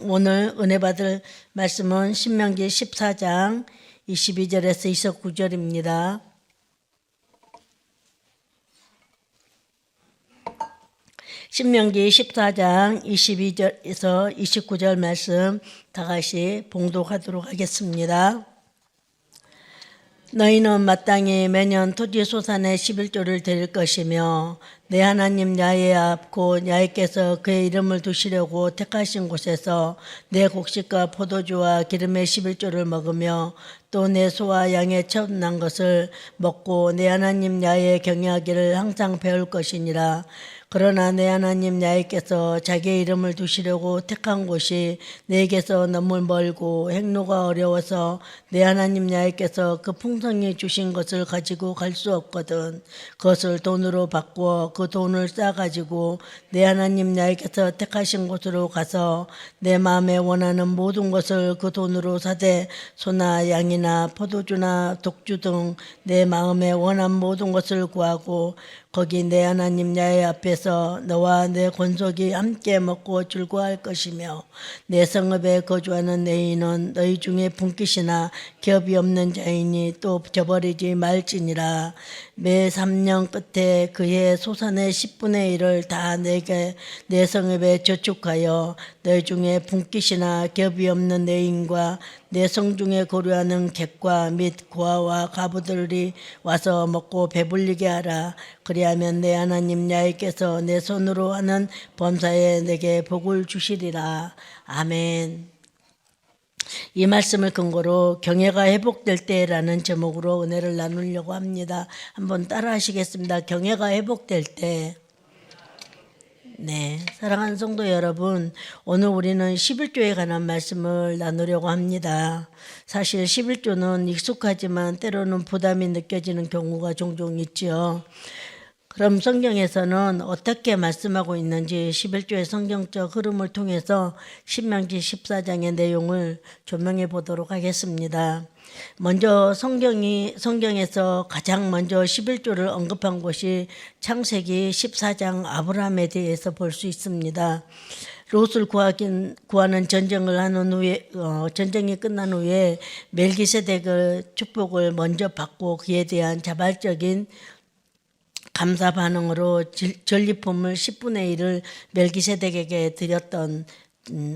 오늘 은혜 받을 말씀은 신명기 14장 22절에서 29절입니다. 신명기 14장 22절에서 29절 말씀 다 같이 봉독하도록 하겠습니다. 너희는 마땅히 매년 토지소산의 11조를 드릴 것이며 내 하나님 야훼 앞 곧 야훼께서 그의 이름을 두시려고 택하신 곳에서 내 곡식과 포도주와 기름의 11조를 먹으며 또 내 소와 양의 첫 난 것을 먹고 내 하나님 야훼 경외하기를 항상 배울 것이니라. 그러나 내 하나님 야훼께서 자기의 이름을 두시려고 택한 곳이 내게서 너무 멀고 행로가 어려워서 내 하나님 야훼께서 그 풍성히 주신 것을 가지고 갈 수 없거든. 그것을 돈으로 바꾸어 그 돈을 싸가지고 내 하나님 야훼께서 택하신 곳으로 가서 내 마음에 원하는 모든 것을 그 돈으로 사되 소나 양이나 포도주나 독주 등 내 마음에 원한 모든 것을 구하고 거기 내 하나님 야훼 앞에서 너와 내 권속이 함께 먹고 즐거워할 것이며 내 성읍에 거주하는 내 인은 너희 중에 분깃이나 기업이 없는 자이니 또 저버리지 말지니라. 매 3년 끝에 그의 소산의 10분의 1을 다 내게 내 성읍에 저축하여 너희 중에 분깃이나 기업이 없는 내 인과 내 성중에 거류하는 객과 및 고아와 가부들이 와서 먹고 배불리게 하라. 그리하면 내 하나님 야훼께서 내 손으로 하는 범사에 내게 복을 주시리라. 아멘. 이 말씀을 근거로 경외가 회복될 때라는 제목으로 은혜를 나누려고 합니다. 한번 따라 하시겠습니다. 경외가 회복될 때. 네, 사랑하는 성도 여러분, 오늘 우리는 11조에 관한 말씀을 나누려고 합니다. 사실 11조는 익숙하지만 때로는 부담이 느껴지는 경우가 종종 있죠. 그럼 성경에서는 어떻게 말씀하고 있는지 11조의 성경적 흐름을 통해서 신명기 14장의 내용을 조명해 보도록 하겠습니다. 먼저 성경에서 가장 먼저 11조를 언급한 곳이 창세기 14장 아브라함에 대해서 볼 수 있습니다. 롯을 구하는 전쟁을 하는 후에 전쟁이 끝난 후에 멜기세덱의 축복을 먼저 받고 그에 대한 자발적인 감사 반응으로 전리품을 10분의 1을 멜기세덱에게 드렸던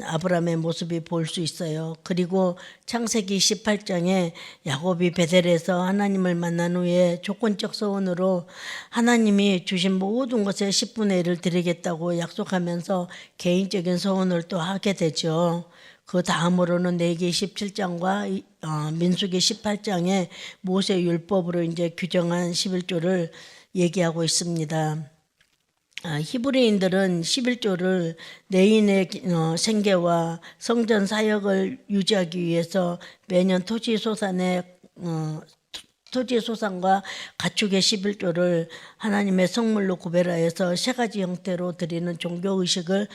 아브라함의 모습이 볼 수 있어요. 그리고 창세기 18장에 야곱이 베델에서 하나님을 만난 후에 조건적 소원으로 하나님이 주신 모든 것의 10분의 1을 드리겠다고 약속하면서 개인적인 소원을 또 하게 되죠. 그 다음으로는 레위기 17장과 민수기 18장에 모세 율법으로 이제 규정한 11조를 얘기하고 있습니다. 히브리인들은 11조를 내인의 생계와 성전 사역을 유지하기 위해서 매년 토지소산과 가축의 11조를 하나님의 성물로 구별하여서 세 가지 형태로 드리는 종교의식을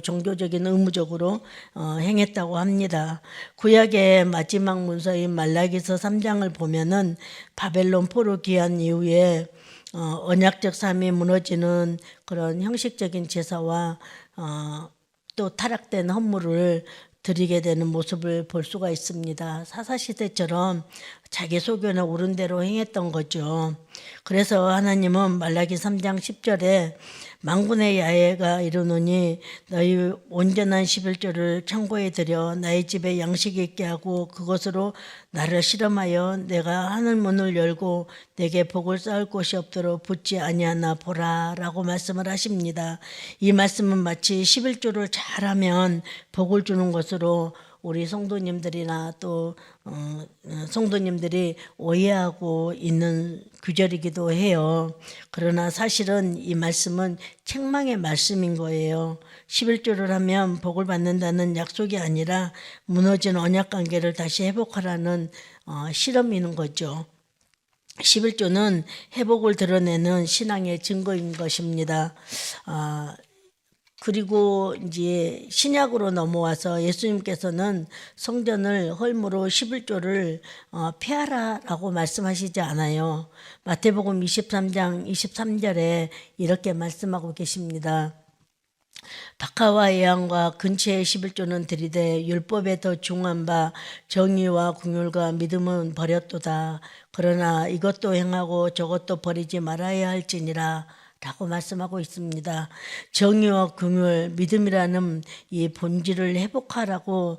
종교적인 의무적으로 행했다고 합니다. 구약의 마지막 문서인 말라기서 3장을 보면은 바벨론 포로 귀환 이후에 언약적 삶이 무너지는 그런 형식적인 제사와 또 타락된 헌물을 드리게 되는 모습을 볼 수가 있습니다. 사사시대처럼 자기 소견에 오른 대로 행했던 거죠. 그래서 하나님은 말라기 3장 10절에 만군의 야훼가 이르노니 너희 온전한 11조를 창고에 들여 나의 집에 양식이 있게 하고 그것으로 나를 실험하여 내가 하늘 문을 열고 내게 복을 쌓을 곳이 없도록 붙지 아니하나 보라 라고 말씀을 하십니다. 이 말씀은 마치 11조를 잘하면 복을 주는 것으로 우리 성도님들이나 또 성도님들이 오해하고 있는 구절이기도 해요. 그러나 사실은 이 말씀은 책망의 말씀인 거예요. 11조를 하면 복을 받는다는 약속이 아니라 무너진 언약 관계를 다시 회복하라는 실험이는 거죠. 11조는 회복을 드러내는 신앙의 증거인 것입니다. 그리고 이제 신약으로 넘어와서 예수님께서는 성전을 헐므로 11조를 폐하라라고 말씀하시지 않아요. 마태복음 23장 23절에 이렇게 말씀하고 계십니다. 박하와 예언과 근처의 11조는 들이되 율법에 더 중한 바 정의와 긍휼과 믿음은 버렸도다. 그러나 이것도 행하고 저것도 버리지 말아야 할지니라 라고 말씀하고 있습니다. 정의와 긍휼, 믿음이라는 이 본질을 회복하라고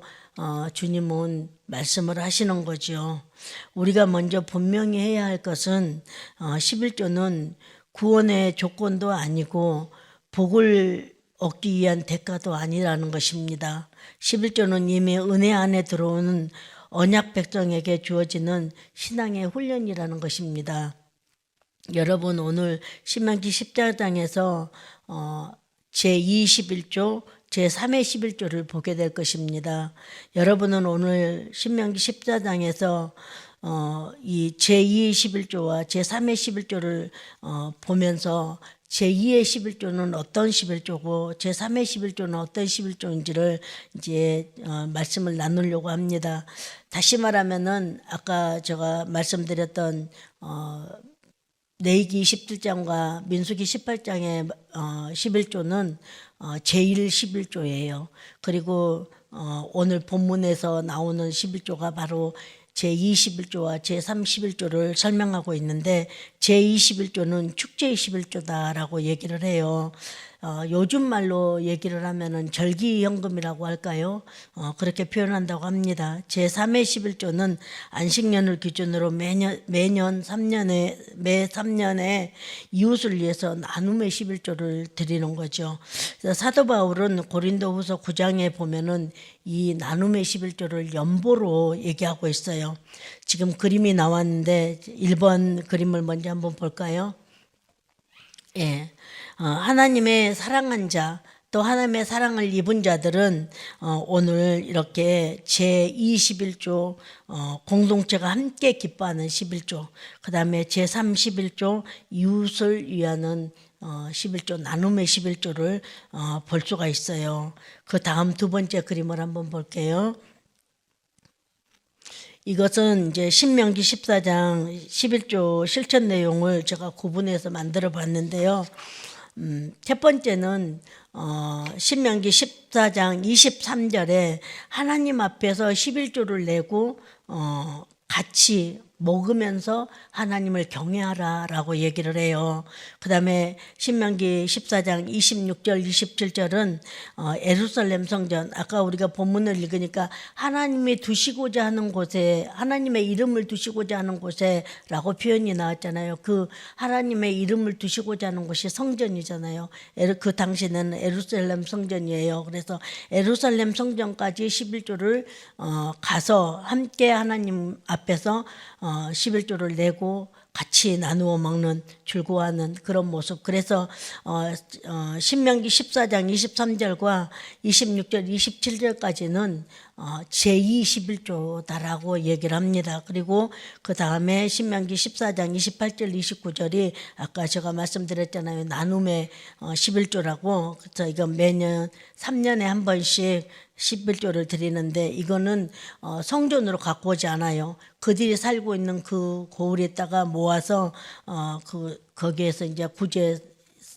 주님은 말씀을 하시는 거죠. 우리가 먼저 분명히 해야 할 것은 11조는 구원의 조건도 아니고 복을 얻기 위한 대가도 아니라는 것입니다. 11조는 이미 은혜 안에 들어오는 언약 백성에게 주어지는 신앙의 훈련이라는 것입니다. 여러분 오늘 신명기 10장에서 제21조, 제3의 11조를 보게 될 것입니다. 여러분은 오늘 신명기 14장에서 이 제2의 11조와 제3의 11조를 보면서 제2의 11조는 어떤 11조고 제3의 11조는 어떤 11조인지를 이제 말씀을 나누려고 합니다. 다시 말하면은 아까 제가 말씀드렸던 레위기 27장과 민수기 18장의 11조는 제1 11조예요. 그리고 오늘 본문에서 나오는 11조가 바로 제21조와 제31조를 설명하고 있는데 제21조는 축제의 11조다라고 얘기를 해요. 요즘 말로 얘기를 하면은 절기연금이라고 할까요? 그렇게 표현한다고 합니다. 제3의 11조는 안식년을 기준으로 매 3년에 이웃을 위해서 나눔의 11조를 드리는 거죠. 사도 바울은 고린도후서 9장에 보면은 이 나눔의 11조를 연보로 얘기하고 있어요. 지금 그림이 나왔는데 1번 그림을 먼저 한번 볼까요? 예. 하나님의 사랑한 자, 또 하나님의 사랑을 입은 자들은 오늘 이렇게 제21조 공동체가 함께 기뻐하는 11조, 그 다음에 제31조 이웃을 위하는 11조 나눔의 11조를 볼 수가 있어요. 그 다음 두 번째 그림을 한번 볼게요. 이것은 이제 신명기 14장 11조 실천 내용을 제가 구분해서 만들어 봤는데요. 첫 번째는 신명기 14장 23절에 하나님 앞에서 11조를 내고 같이 먹으면서 하나님을 경외하라라고 얘기를 해요. 그 다음에 신명기 14장 26절 27절은 예루살렘 성전, 아까 우리가 본문을 읽으니까 하나님이 두시고자 하는 곳에, 하나님의 이름을 두시고자 하는 곳에 라고 표현이 나왔잖아요. 그 하나님의 이름을 두시고자 하는 곳이 성전이잖아요. 그 당시에는 예루살렘 성전이에요. 그래서 예루살렘 성전까지 11조를 가서 함께 하나님 앞에서 11조를 내고 같이 나누어 먹는 즐거워하는 그런 모습. 그래서 신명기 14장 23절과 26절 27절까지는 제21조다라고 얘기를 합니다. 그리고 그 다음에 신명기 14장 28절 29절이 아까 제가 말씀드렸잖아요. 나눔의 11조라고. 그래서 이건 매년 3년에 한 번씩 11조를 드리는데 이거는 성전으로 갖고 오지 않아요. 그들이 살고 있는 그 고을에다가 모아서 거기에서 이제 구제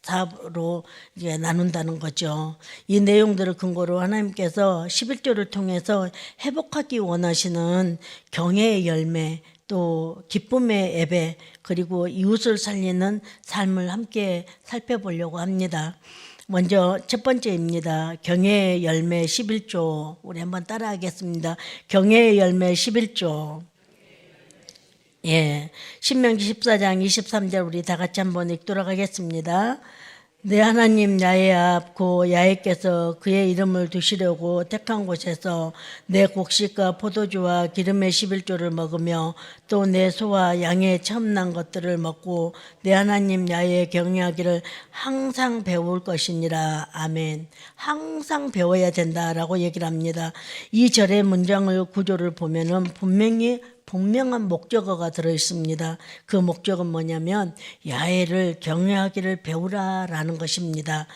사업으로 이제 나눈다는 거죠. 이 내용들을 근거로 하나님께서 11조를 통해서 회복하기 원하시는 경외의 열매, 또 기쁨의 예배, 그리고 이웃을 살리는 삶을 함께 살펴보려고 합니다. 먼저 첫 번째입니다. 경외의 열매 11조. 우리 한번 따라하겠습니다. 경외의 열매 11조. 예, 신명기 14장 23절 우리 다 같이 한번 읽도록 하겠습니다. 내 하나님 야훼 앞 고 야훼께서 그의 이름을 두시려고 택한 곳에서 내 곡식과 포도주와 기름의 11조를 먹으며 또 내 소와 양의 처음 난 것들을 먹고 내 하나님 야훼 경외하기를 항상 배울 것이니라. 아멘. 항상 배워야 된다라고 얘기를 합니다. 이 절의 문장을 구조를 보면은 분명한 목적어가 들어있습니다. 그 목적은 뭐냐면 야훼를 경외하기를 배우라라는 것입니다.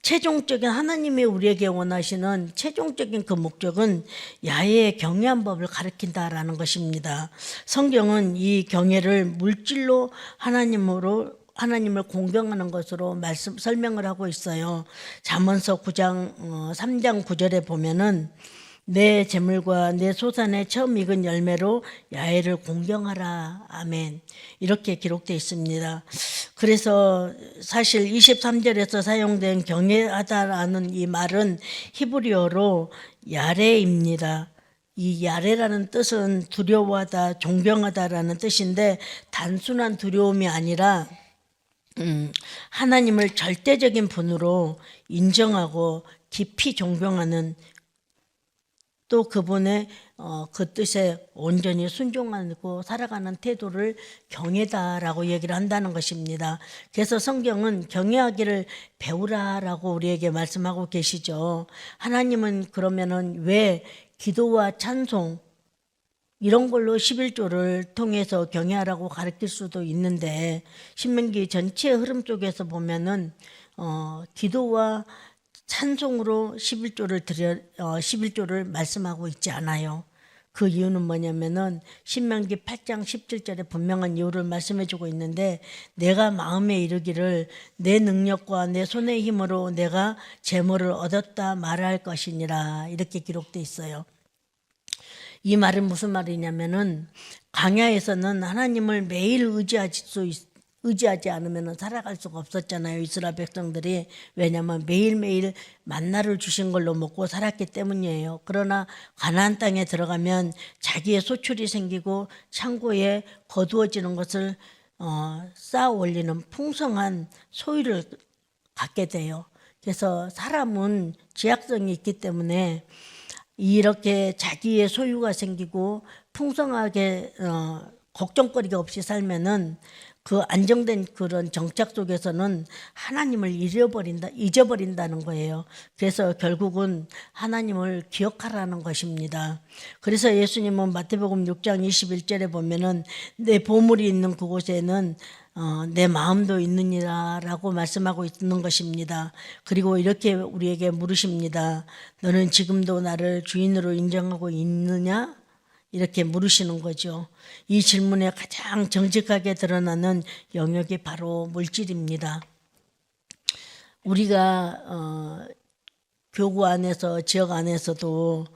최종적인 하나님이 우리에게 원하시는 최종적인 그 목적은 야훼의 경외한 법을 가르친다라는 것입니다. 성경은 이 경외를 물질로 하나님으로 하나님을 공경하는 것으로 설명을 하고 있어요. 잠언서 9장 3장 9절에 보면은 내 재물과 내 소산의 처음 익은 열매로 야훼를 공경하라. 아멘. 이렇게 기록되어 있습니다. 그래서 사실 23절에서 사용된 경외하다라는 이 말은 히브리어로 야레입니다. 이 야레라는 뜻은 두려워하다, 존경하다라는 뜻인데 단순한 두려움이 아니라 하나님을 절대적인 분으로 인정하고 깊이 존경하는, 또 그분의 그 뜻에 온전히 순종하고 살아가는 태도를 경외다라고 얘기를 한다는 것입니다. 그래서 성경은 경외하기를 배우라라고 우리에게 말씀하고 계시죠. 하나님은 그러면은 왜 기도와 찬송 이런 걸로 11조를 통해서 경외하라고 가르칠 수도 있는데, 신명기 전체의 흐름 속에서 보면은 기도와 찬송으로 11조를 말씀하고 있지 않아요. 그 이유는 뭐냐면은 신명기 8장 17절에 분명한 이유를 말씀해 주고 있는데, 내가 마음에 이르기를 내 능력과 내 손의 힘으로 내가 재물을 얻었다 말할 것이니라, 이렇게 기록되어 있어요. 이 말은 무슨 말이냐면은 광야에서는 하나님을 매일 의지하지 않으면 살아갈 수가 없었잖아요. 이스라엘 백성들이. 왜냐하면 매일매일 만나를 주신 걸로 먹고 살았기 때문이에요. 그러나 가나안 땅에 들어가면 자기의 소출이 생기고 창고에 거두어지는 것을 쌓아 올리는 풍성한 소유를 갖게 돼요. 그래서 사람은 지약성이 있기 때문에 이렇게 자기의 소유가 생기고 풍성하게 걱정거리가 없이 살면은 그 안정된 그런 정착 속에서는 하나님을 잊어버린다는 거예요. 그래서 결국은 하나님을 기억하라는 것입니다. 그래서 예수님은 마태복음 6장 21절에 보면은 내 보물이 있는 그곳에는 내 마음도 있느니라라고 말씀하고 있는 것입니다. 그리고 이렇게 우리에게 물으십니다. 너는 지금도 나를 주인으로 인정하고 있느냐? 이렇게 물으시는 거죠. 이 질문에 가장 정직하게 드러나는 영역이 바로 물질입니다. 우리가 교구 안에서, 지역 안에서도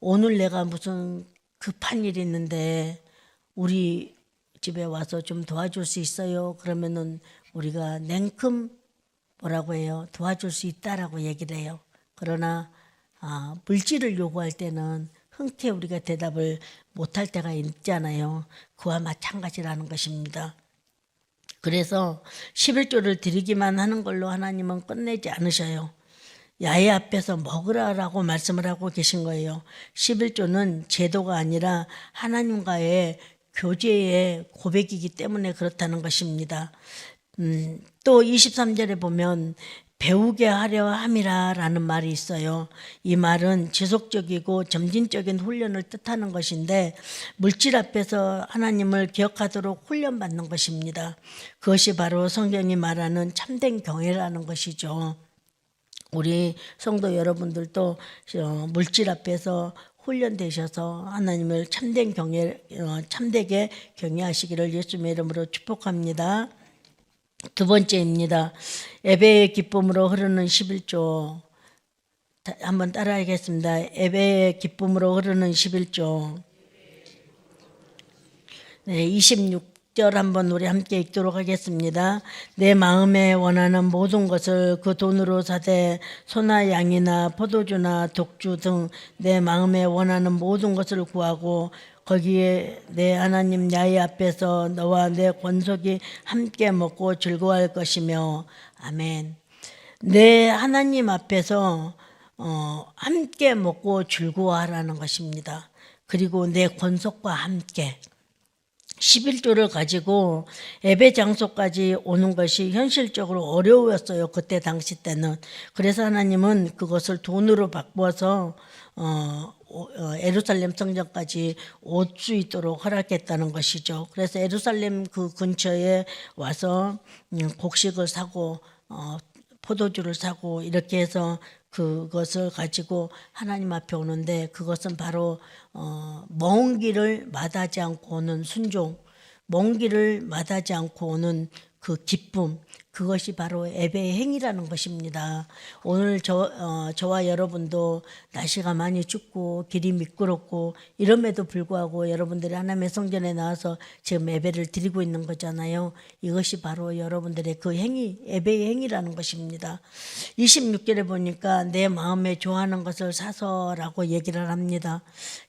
오늘 내가 무슨 급한 일이 있는데 우리 집에 와서 좀 도와줄 수 있어요? 그러면은 우리가 냉큼 뭐라고 해요? 도와줄 수 있다라고 얘기를 해요. 그러나 물질을 요구할 때는 흔쾌히 우리가 대답을 못할 때가 있잖아요. 그와 마찬가지라는 것입니다. 그래서 11조를 드리기만 하는 걸로 하나님은 끝내지 않으셔요. 야훼 앞에서 먹으라라고 말씀을 하고 계신 거예요. 11조는 제도가 아니라 하나님과의 교제의 고백이기 때문에 그렇다는 것입니다. 또 23절에 보면 배우게 하려 함이라라는 말이 있어요. 이 말은 지속적이고 점진적인 훈련을 뜻하는 것인데 물질 앞에서 하나님을 기억하도록 훈련받는 것입니다. 그것이 바로 성경이 말하는 참된 경외라는 것이죠. 우리 성도 여러분들도 물질 앞에서 훈련되셔서 하나님을 참되게 경외하시기를 예수님의 이름으로 축복합니다. 두 번째입니다. 예배의 기쁨으로 흐르는 11조. 한번 따라하겠습니다. 예배의 기쁨으로 흐르는 11조. 네, 26절 한번 우리 함께 읽도록 하겠습니다. 내 마음에 원하는 모든 것을 그 돈으로 사되 소나 양이나 포도주나 독주 등 내 마음에 원하는 모든 것을 구하고 거기에 내 하나님 야훼 앞에서 너와 내 권속이 함께 먹고 즐거워할 것이며. 아멘. 내 하나님 앞에서 함께 먹고 즐거워하라는 것입니다. 그리고 내 권속과 함께 11조를 가지고 예배 장소까지 오는 것이 현실적으로 어려웠어요. 그때 당시 때는. 그래서 하나님은 그것을 돈으로 바꿔서 예루살렘 성전까지 올 수 있도록 허락했다는 것이죠. 그래서 예루살렘 그 근처에 와서 곡식을 사고 포도주를 사고 이렇게 해서 그것을 가지고 하나님 앞에 오는데, 그것은 바로 먼 길을 마다하지 않고 오는 순종, 먼 길을 마다하지 않고 오는 그 기쁨, 그것이 바로 예배의 행위라는 것입니다. 오늘 저와 여러분도 날씨가 많이 춥고 길이 미끄럽고 이럼에도 불구하고 여러분들이 하나님의 성전에 나와서 지금 예배를 드리고 있는 거잖아요. 이것이 바로 여러분들의 그 행위, 예배의 행위라는 것입니다. 26절에 보니까 내 마음에 좋아하는 것을 사서라고 얘기를 합니다.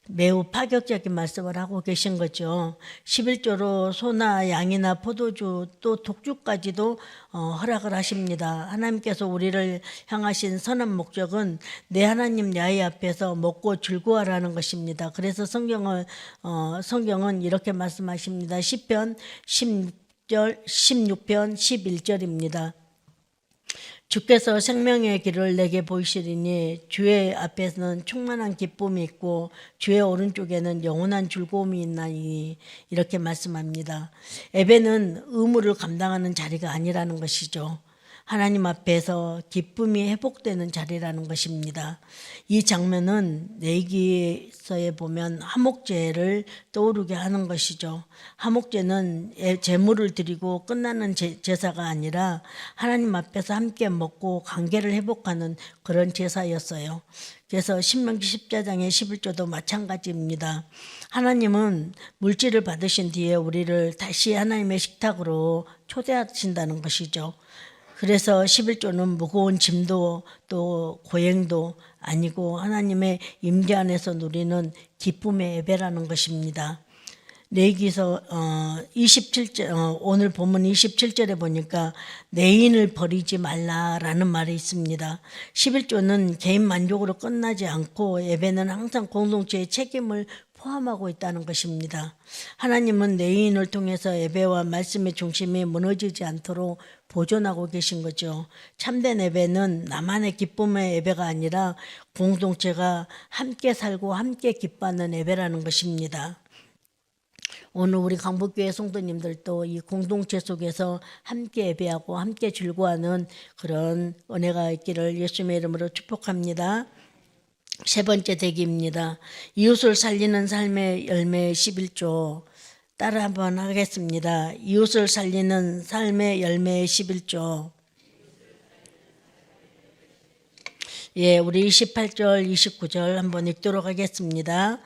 매우 파격적인 말씀을 하고 계신 거죠. 11조로 소나 양이나 포도주 또 독주까지도 허락을 하십니다. 하나님께서 우리를 향하신 선한 목적은 내 하나님 야훼 앞에서 먹고 즐거워하라는 것입니다. 그래서 성경은 이렇게 말씀하십니다. 시편 16편 11절입니다. 주께서 생명의 길을 내게 보이시리니 주의 앞에서는 충만한 기쁨이 있고 주의 오른쪽에는 영원한 즐거움이 있나니, 이렇게 말씀합니다. 예배는 의무를 감당하는 자리가 아니라는 것이죠. 하나님 앞에서 기쁨이 회복되는 자리라는 것입니다. 이 장면은 레위기서에 보면 화목제를 떠오르게 하는 것이죠. 화목제는 제물을 드리고 끝나는 제사가 아니라 하나님 앞에서 함께 먹고 관계를 회복하는 그런 제사였어요. 그래서 신명기 14장의 11조도 마찬가지입니다. 하나님은 물질을 받으신 뒤에 우리를 다시 하나님의 식탁으로 초대하신다는 것이죠. 그래서 11조는 무거운 짐도 또 고행도 아니고 하나님의 임재 안에서 누리는 기쁨의 예배라는 것입니다. 레위기서 27절, 오늘 본문 27절에 보니까 내인을 버리지 말라라는 말이 있습니다. 11조는 개인 만족으로 끝나지 않고 예배는 항상 공동체의 책임을 포함하고 있다는 것입니다. 하나님은 내인을 통해서 예배와 말씀의 중심이 무너지지 않도록 보존하고 계신 거죠. 참된 예배는 나만의 기쁨의 예배가 아니라 공동체가 함께 살고 함께 기뻐하는 예배라는 것입니다. 오늘 우리 강북교회 성도님들도 이 공동체 속에서 함께 예배하고 함께 즐거워하는 그런 은혜가 있기를 예수님의 이름으로 축복합니다. 세 번째 대기입니다. 이웃을 살리는 삶의 열매 11조. 따라 한번 하겠습니다. 이웃을 살리는 삶의 열매 11조. 예, 우리 28절, 29절 한번 읽도록 하겠습니다.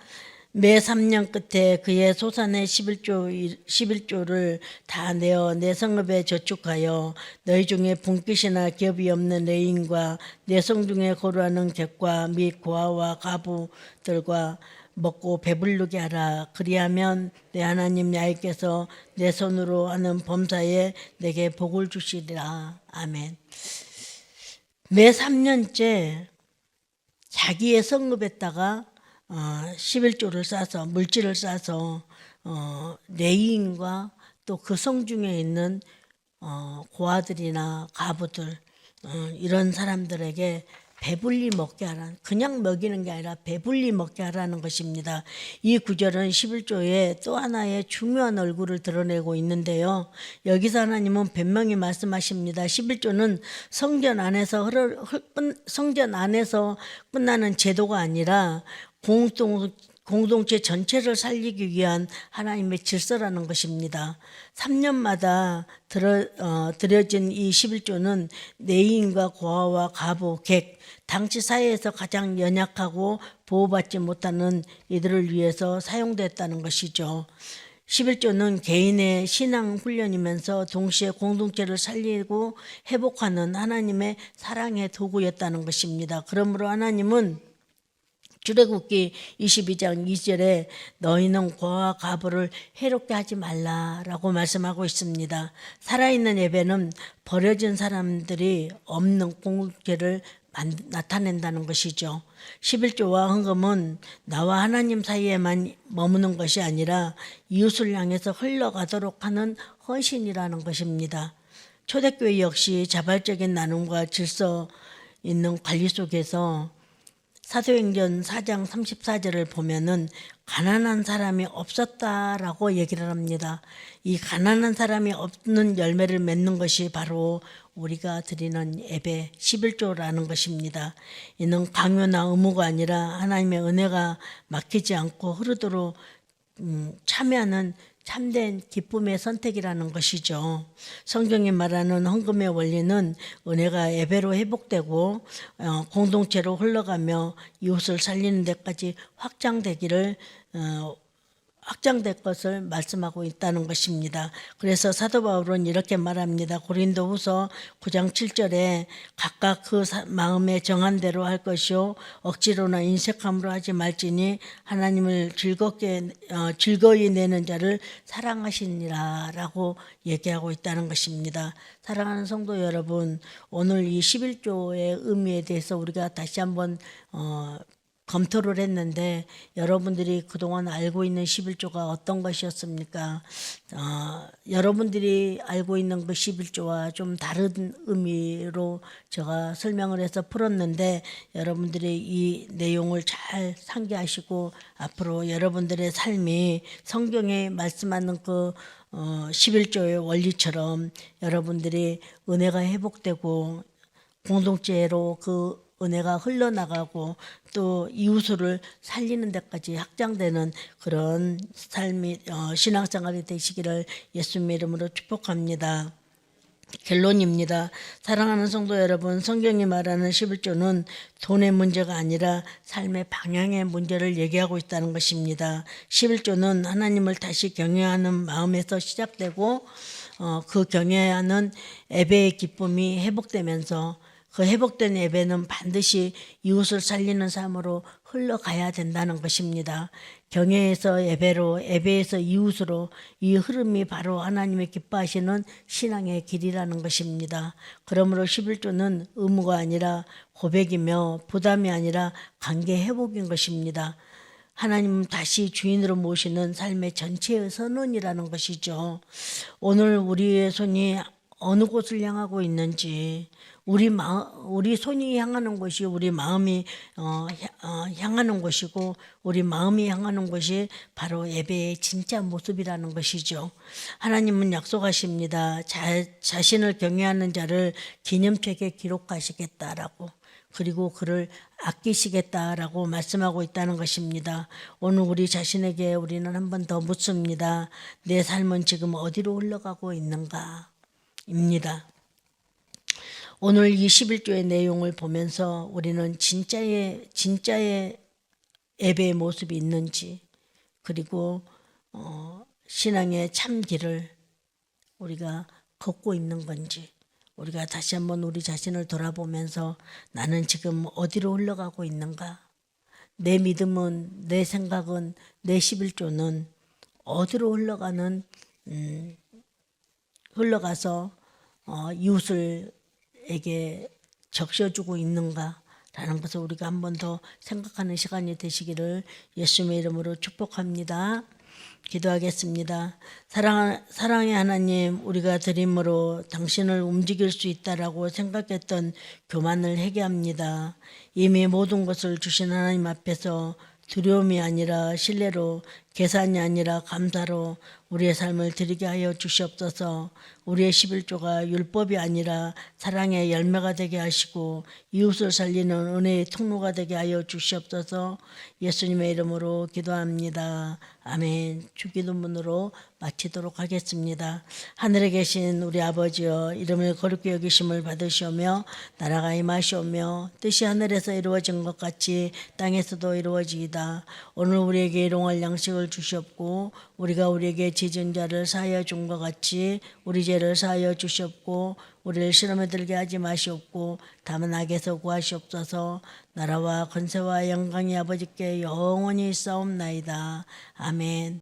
매 3년 끝에 그의 소산의 11조를 다 내어 내 성읍에 저축하여 너희 중에 분깃이나 기업이 없는 레인과 내 성 중에 거류하는 객과 및 고아와 가부들과 먹고 배부르게 하라. 그리하면 내 하나님 야훼께서 내 손으로 하는 범사에 내게 복을 주시리라. 아멘. 매 3년째 자기의 성읍에다가 11조를 싸서 물질을 싸서 레위인과 또 그 성 중에 있는 고아들이나 가부들 이런 사람들에게 배불리 먹게 하라. 그냥 먹이는 게 아니라 배불리 먹게 하라는 것입니다. 이 구절은 11조의 또 하나의 중요한 얼굴을 드러내고 있는데요. 여기서 하나님은 분명히 말씀하십니다. 11조는 성전 안에서 끝나는 제도가 아니라 공동체 전체를 살리기 위한 하나님의 질서라는 것입니다. 3년마다 드려진 이 11조는 내인과 고아와 가부, 객, 당시 사회에서 가장 연약하고 보호받지 못하는 이들을 위해서 사용됐다는 것이죠. 11조는 개인의 신앙 훈련이면서 동시에 공동체를 살리고 회복하는 하나님의 사랑의 도구였다는 것입니다. 그러므로 하나님은 출애굽기 22장 2절에 너희는 고아와 가부를 해롭게 하지 말라라고 말씀하고 있습니다. 살아있는 예배는 버려진 사람들이 없는 공동체를 나타낸다는 것이죠. 11조와 헌금은 나와 하나님 사이에만 머무는 것이 아니라 이웃을 향해서 흘러가도록 하는 헌신이라는 것입니다. 초대교회 역시 자발적인 나눔과 질서 있는 관리 속에서 사도행전 4장 34절을 보면은 가난한 사람이 없었다라고 얘기를 합니다. 이 가난한 사람이 없는 열매를 맺는 것이 바로 우리가 드리는 예배 11조라는 것입니다. 이는 강요나 의무가 아니라 하나님의 은혜가 막히지 않고 흐르도록 참여하는 참된 기쁨의 선택이라는 것이죠. 성경이 말하는 헌금의 원리는 은혜가 예배로 회복되고 공동체로 흘러가며 이웃을 살리는 데까지 확장될 것을 말씀하고 있다는 것입니다. 그래서 사도 바울은 이렇게 말합니다. 고린도후서 9장 7절에 각각 그 마음에 정한 대로 할 것이요 억지로나 인색함으로 하지 말지니 하나님을 즐거이 내는 자를 사랑하시니라라고 얘기하고 있다는 것입니다. 사랑하는 성도 여러분, 오늘 이 11조의 의미에 대해서 우리가 다시 한번 검토를 했는데 여러분들이 그동안 알고 있는 11조가 어떤 것이었습니까? 여러분들이 알고 있는 그 11조와 좀 다른 의미로 제가 설명을 해서 풀었는데 여러분들이 이 내용을 잘 상기하시고 앞으로 여러분들의 삶이 성경에 말씀하는 그 11조의 원리처럼 여러분들이 은혜가 회복되고 공동체로 그 은혜가 흘러나가고 또 이웃을 살리는 데까지 확장되는 그런 삶이 신앙생활이 되시기를 예수님의 이름으로 축복합니다. 결론입니다. 사랑하는 성도 여러분, 성경이 말하는 11조는 돈의 문제가 아니라 삶의 방향의 문제를 얘기하고 있다는 것입니다. 11조는 하나님을 다시 경외하는 마음에서 시작되고 그 경외하는 예배의 기쁨이 회복되면서 그 회복된 예배는 반드시 이웃을 살리는 삶으로 흘러가야 된다는 것입니다. 경외에서 예배로, 예배에서 이웃으로 이 흐름이 바로 하나님의 기뻐하시는 신앙의 길이라는 것입니다. 그러므로 11조는 의무가 아니라 고백이며 부담이 아니라 관계 회복인 것입니다. 하나님 다시 주인으로 모시는 삶의 전체의 선언이라는 것이죠. 오늘 우리의 손이 어느 곳을 향하고 있는지, 우리 손이 향하는 곳이 우리 마음이 향하는 곳이고 우리 마음이 향하는 곳이 바로 예배의 진짜 모습이라는 것이죠. 하나님은 약속하십니다. 자신을 경외하는 자를 기념책에 기록하시겠다라고, 그리고 그를 아끼시겠다라고 말씀하고 있다는 것입니다. 오늘 우리 자신에게 우리는 한 번 더 묻습니다. 내 삶은 지금 어디로 흘러가고 있는가? 입니다. 오늘 21조의 내용을 보면서 우리는 진짜의 예배의 모습이 있는지, 그리고 신앙의 참 길을 우리가 걷고 있는 건지, 우리가 다시 한번 우리 자신을 돌아보면서 나는 지금 어디로 흘러가고 있는가? 내 믿음은, 내 생각은, 내 11조는 어디로 흘러가서 이웃에게 적셔주고 있는가라는 것을 우리가 한 번 더 생각하는 시간이 되시기를 예수님의 이름으로 축복합니다. 기도하겠습니다. 사랑의 하나님, 우리가 드림으로 당신을 움직일 수 있다라고 생각했던 교만을 회개합니다. 이미 모든 것을 주신 하나님 앞에서 두려움이 아니라 신뢰로, 계산이 아니라 감사로 우리의 삶을 드리게 하여 주시옵소서. 우리의 11조가 율법이 아니라 사랑의 열매가 되게 하시고 이웃을 살리는 은혜의 통로가 되게 하여 주시옵소서. 예수님의 이름으로 기도합니다. 아멘. 주기도문으로 마치도록 하겠습니다. 하늘에 계신 우리 아버지여, 이름을 거룩히 여기심을 받으시오며 나라가 임하시오며 뜻이 하늘에서 이루어진 것 같이 땅에서도 이루어지이다. 오늘 우리에게 일용할 양식을 주시옵고 우리가 우리에게 지은 자를 사하여 준 것 같이 우리 죄를 사하여 주시옵고 우리를 시험에 들게 하지 마시옵고 다만 악에서 구하시옵소서. 나라와 권세와 영광이 아버지께 영원히 있사옵나이다. 아멘.